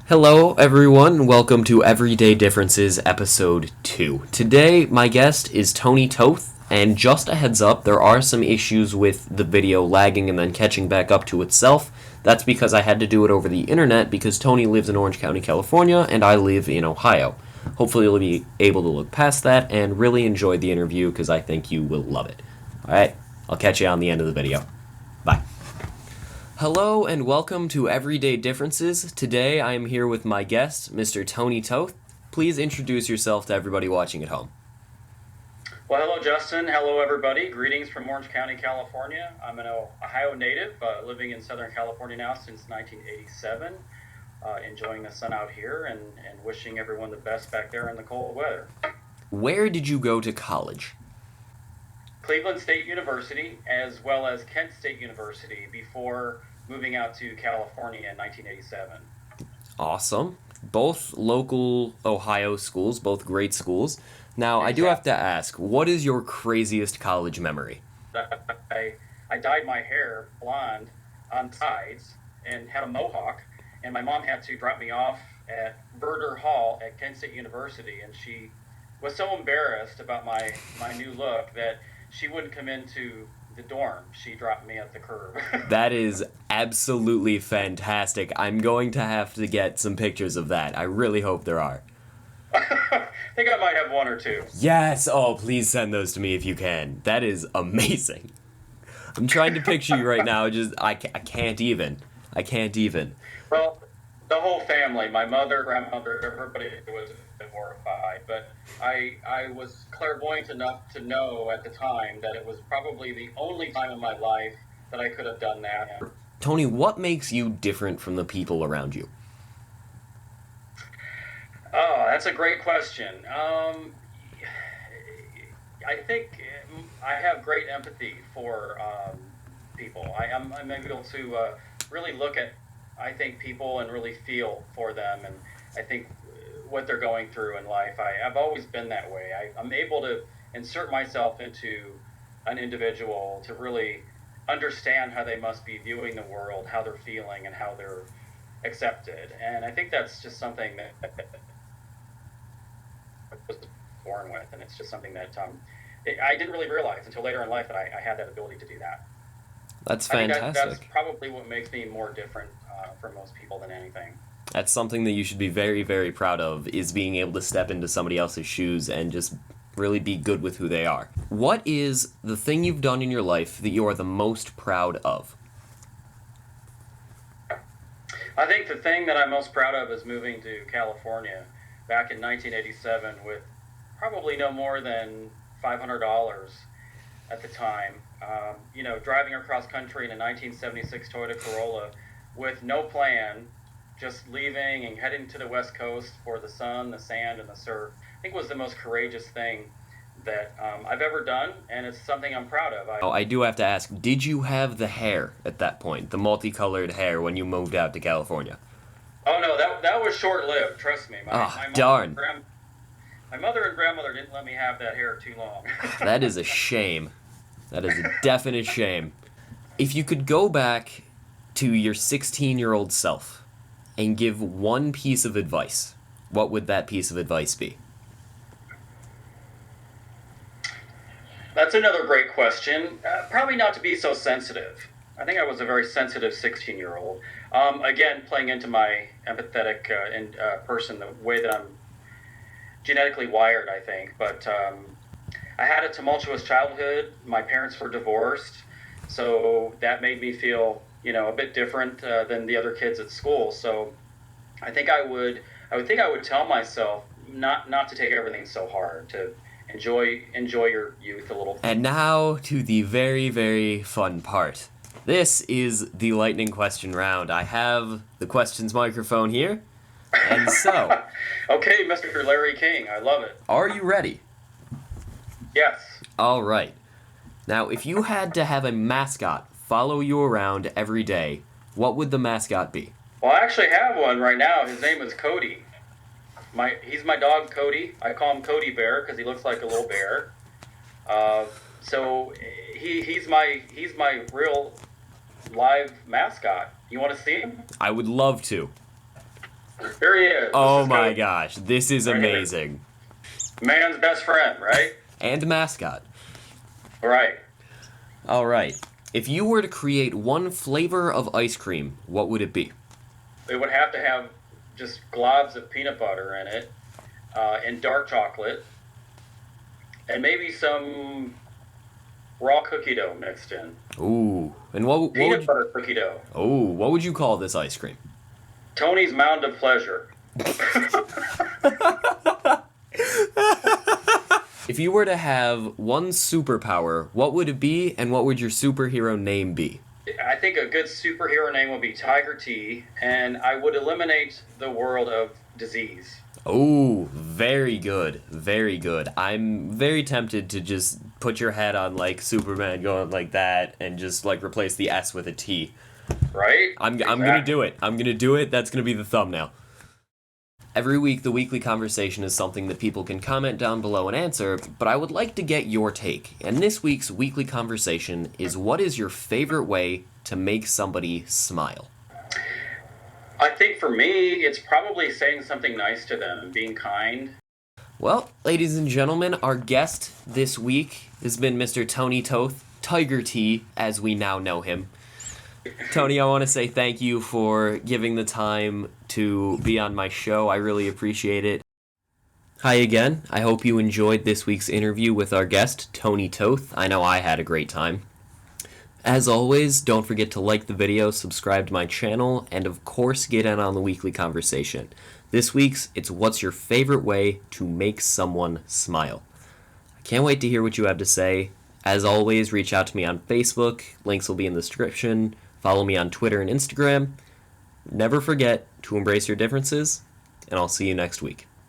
Hello, everyone, and welcome to Everyday Differences, Episode 2. Today, my guest is Tony Toth, and just a heads up, there are some issues with the video lagging and then catching back up to itself. That's because I had to do it over the internet because Tony lives in Orange County, California, and I live in Ohio. Hopefully you'll be able to look past that and really enjoy the interview because I think you will love it. Alright, I'll catch you on the end of the video. Bye. Hello and welcome to Everyday Differences. Today I am here with my guest, Mr. Tony Toth. Please introduce yourself to everybody watching at home. Well, hello, Justin. Hello, everybody. Greetings from Orange County, California. I'm an Ohio native, living in Southern California now since 1987. Enjoying the sun out here and wishing everyone the best back there in the cold weather. Where did you go to college? Cleveland State University, as well as Kent State University, before moving out to California in 1987. Awesome. Both local Ohio schools, both great schools. Now, I do have to ask, what is your craziest college memory? I dyed my hair blonde on sides and had a mohawk, and my mom had to drop me off at Burder Hall at Kent State University, and she was so embarrassed about my new look that she wouldn't come into the dorm. She dropped me at the curb. That is absolutely fantastic. I'm going to have to get some pictures of that. I really hope there are. I think I might have one or two. Yes! Oh, please send those to me if you can. That is amazing. I'm trying to picture you right now. I can't even. I can't even. Well, the whole family, my mother, grandmother, everybody was horrified. But I was clairvoyant enough to know at the time that it was probably the only time in my life that I could have done that. Tony, what makes you different from the people around you? Oh, that's a great question. I think I have great empathy for people. I'm able to really look at, I think, people and really feel for them, and I think what they're going through in life. I've always been that way. I'm able to insert myself into an individual to really understand how they must be viewing the world, how they're feeling, and how they're accepted. And I think that's just something that I was born with, and it's just something that I didn't really realize until later in life that I had that ability to do that. That's fantastic. I think that's probably what makes me more different from most people than anything. That's something that you should be very, very proud of, is being able to step into somebody else's shoes and just really be good with who they are. What is the thing you've done in your life that you are the most proud of? I think the thing that I'm most proud of is moving to California back in 1987 with probably no more than $500 at the time. Driving across country in a 1976 Toyota Corolla with no plan, just leaving and heading to the West Coast for the sun, the sand, and the surf. I think was the most courageous thing that I've ever done, and it's something I'm proud of. I do have to ask, did you have the hair at that point, the multicolored hair when you moved out to California? Oh no, that was short-lived, trust me. Darn. My mother and grandmother didn't let me have that hair too long. That is a shame. That is a definite shame. If you could go back to your 16-year-old self and give one piece of advice, what would that piece of advice be? That's another great question. Probably not to be so sensitive. I think I was a very sensitive 16-year-old. Again, playing into my empathetic person, the way that I'm genetically wired, I think. But I had a tumultuous childhood. My parents were divorced, so that made me feel, a bit different than the other kids at school. So I think I would tell myself not to take everything so hard, to enjoy your youth a little. And now to the very, very fun part. This is the lightning question round. I have the questions microphone here, and so. Okay, Mr. Larry King, I love it. Are you ready? Yes. All right. Now, if you had to have a mascot follow you around every day, what would the mascot be? Well, I actually have one right now. His name is Cody. He's my dog, Cody. I call him Kodybear because he looks like a little bear. So he's my real live mascot. You want to see him? I would love to. Here he is. Oh my gosh, this is Right here. amazing. Man's best friend, right? And mascot. Right. All right. If you were to create one flavor of ice cream, what would it be? It would have to have just globs of peanut butter in it, and dark chocolate, and maybe some raw cookie dough mixed in. Ooh. And what Peanut would butter cookie dough. what would you call this ice cream? Tony's Mound of Pleasure. If you were to have one superpower, what would it be, and what would your superhero name be? I think a good superhero name would be Tiger T, and I would eliminate the world of disease. Oh, very good. Very good. I'm very tempted to just put your head on, like, Superman going like that and just, like, replace the S with a T. Right? I'm gonna do it. I'm gonna do it. That's gonna be the thumbnail. Every week, the weekly conversation is something that people can comment down below and answer, but I would like to get your take. And this week's weekly conversation is, what is your favorite way to make somebody smile? I think for me, it's probably saying something nice to them, being kind. Well, ladies and gentlemen, our guest this week has been Mr. Tony Toth, Tiger T, as we now know him. Tony, I want to say thank you for giving the time to be on my show. I really appreciate it. Hi again. I hope you enjoyed this week's interview with our guest, Tony Toth. I know I had a great time. As always, don't forget to like the video, subscribe to my channel, and of course get in on the weekly conversation. This week's, it's what's your favorite way to make someone smile. I can't wait to hear what you have to say. As always, reach out to me on Facebook. Links will be in the description. Follow me on Twitter and Instagram. Never forget to embrace your differences, and I'll see you next week.